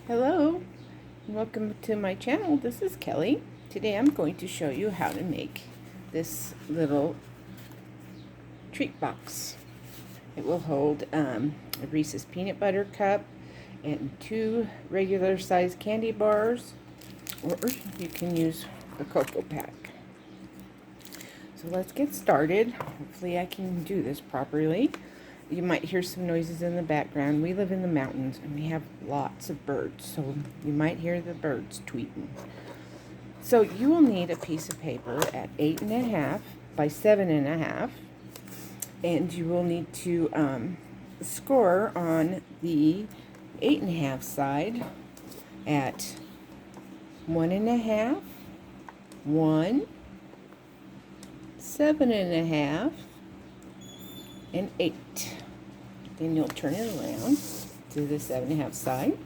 Hello, and welcome to my channel. This is Kelly. Today I'm going to show you how to make this little treat box. It will hold a Reese's peanut butter cup and 2 regular size candy bars, or you can use the cocoa pack. So let's get started. Hopefully I can do this properly. You might hear some noises in the background. We live in the mountains and we have lots of birds, so you might hear the birds tweeting. So you will need a piece of paper at 8.5 by 7.5, and you will need to score on the 8.5 side at 1.5, 1, 7.5, and 8. Then you'll turn it around to the 7.5 side.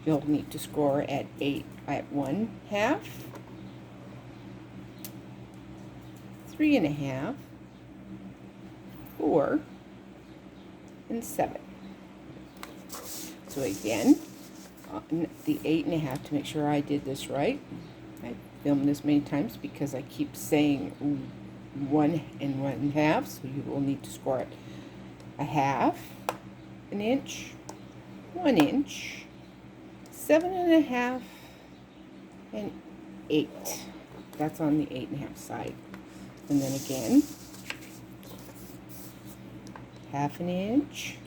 You'll need to score at 8 at 1/2, 3.5, 4, and 7. So again, on the 8.5, to make sure I did this right, I filmed this many times because I keep saying 1 and 1/2, so you will need to score it 1/2 an inch, 1 inch, 7.5, and 8. That's on the 8.5 side. And then again, 1/2 an inch,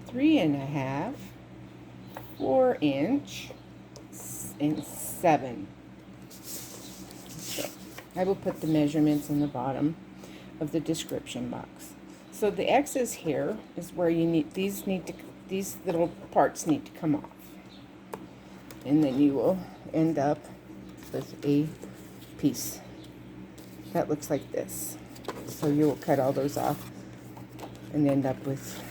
3.5, 4 inch, and 7. So I will put the measurements in the bottom of the description box. So the X's here is where you need these little parts need to come off, and then you will end up with a piece that looks like this. So you will cut all those off and end up with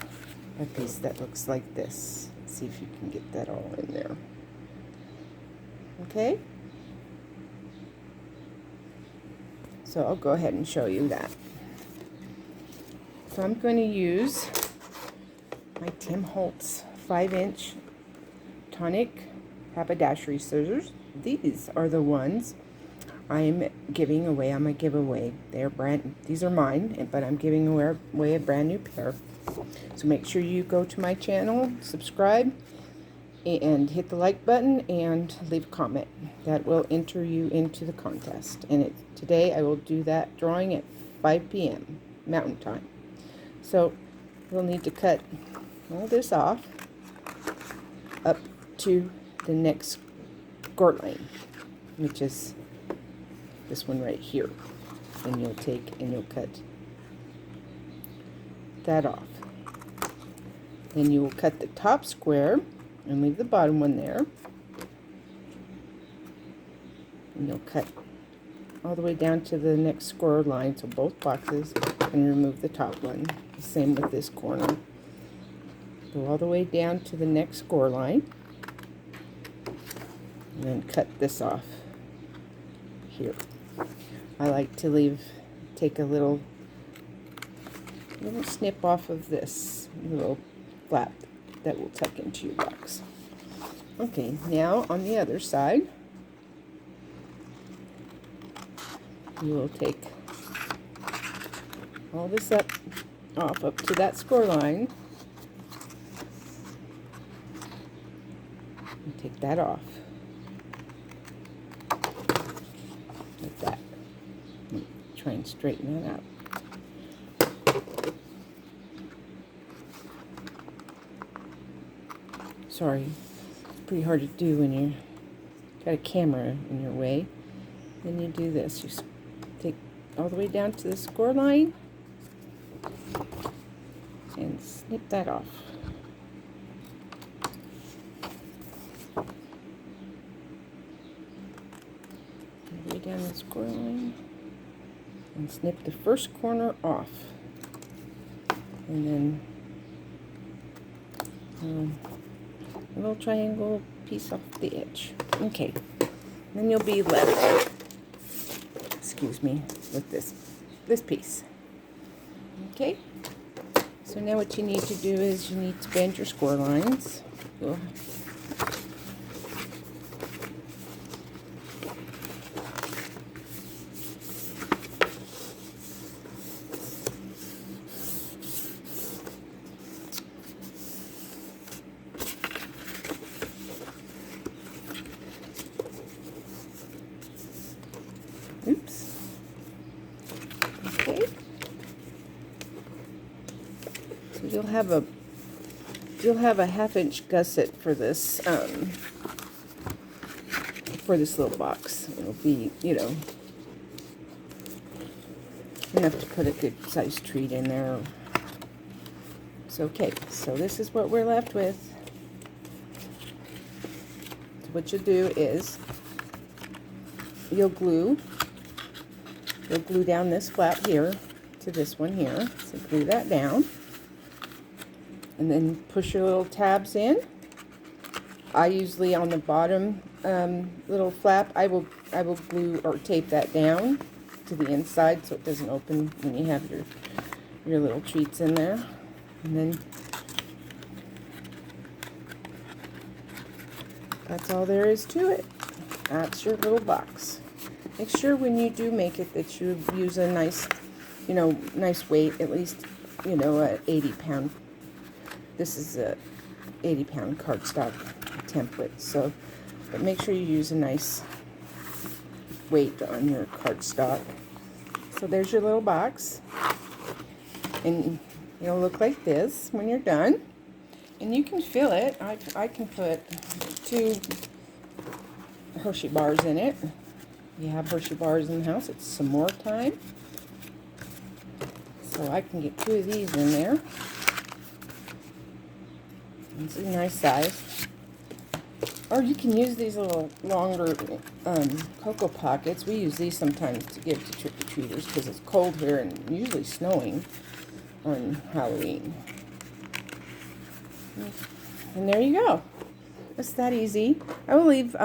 a piece that looks like this. Let's see if you can get that all in there. Okay? So I'll go ahead and show you that. So I'm going to use my Tim Holtz 5-inch tonic haberdashery scissors. These are the ones I'm giving away on my giveaway. These are mine, but I'm giving away a brand new pair. So make sure you go to my channel, subscribe, and hit the like button and leave a comment. That will enter you into the contest. And today I will do that drawing at 5 p.m. Mountain Time. So we'll need to cut all this off up to the next score line, which is this one right here. And you'll take and you'll cut that off. Then you will cut the top square and leave the bottom one there. And you'll cut all the way down to the next score line, so both boxes, and remove the top one. The same with this corner. Go all the way down to the next score line, and then cut this off here. I like to take a little snip off of this little flap that will tuck into your box. Okay, now on the other side, you will take all this off up to that score line, and take that off like that. Try and straighten that out. Sorry, it's pretty hard to do when you've got a camera in your way. Then you do this. You take all the way down to the score line and snip that off. All the way down the score line and snip the first corner off. And then a little triangle piece off the edge. Okay, then you'll be left, excuse me, with this piece. Okay, so now what you need to do is you need to bend your score lines. You'll you'll have a 1/2-inch gusset for this little box. It'll be, you know, enough to put a good sized treat in there. So, okay, so this is what we're left with. So what you'll do is you'll glue down this flap here to this one here. So glue that down. And then push your little tabs in. I usually on the bottom little flap, I will glue or tape that down to the inside so it doesn't open when you have your little treats in there. And then that's all there is to it. That's your little box. Make sure when you do make it that you use a nice, you know, nice weight, at least, you know, a 80-pound. This is a 80-pound cardstock template, so but make sure you use a nice weight on your cardstock. So there's your little box, and it'll look like this when you're done. And you can fill it. I can put 2 Hershey bars in it. You have Hershey bars in the house, it's some more time. So I can get 2 of these in there. It's a nice size. Or you can use these little longer cocoa pockets. We use these sometimes to give to trick-or-treaters because it's cold here and usually snowing on Halloween. And there you go. It's that easy. I will leave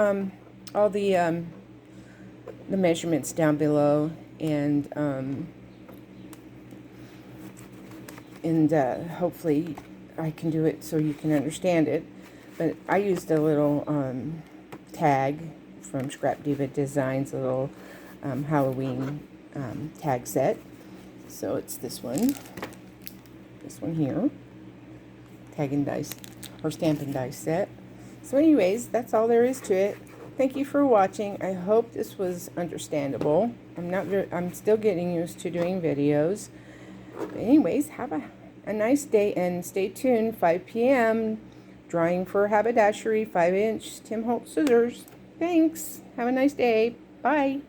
all the measurements down below, and hopefully I can do it so you can understand it. But I used a little tag from Scrap Diva Designs, a little Halloween tag set. So it's this one here, tag and dice, or stamp and dice set. So anyways, that's all there is to it. Thank you for watching. I hope this was understandable. I'm still getting used to doing videos. But anyways, have a nice day, and stay tuned. 5 p.m. drawing for haberdashery 5-inch Tim Holtz scissors. Thanks. Have a nice day. Bye.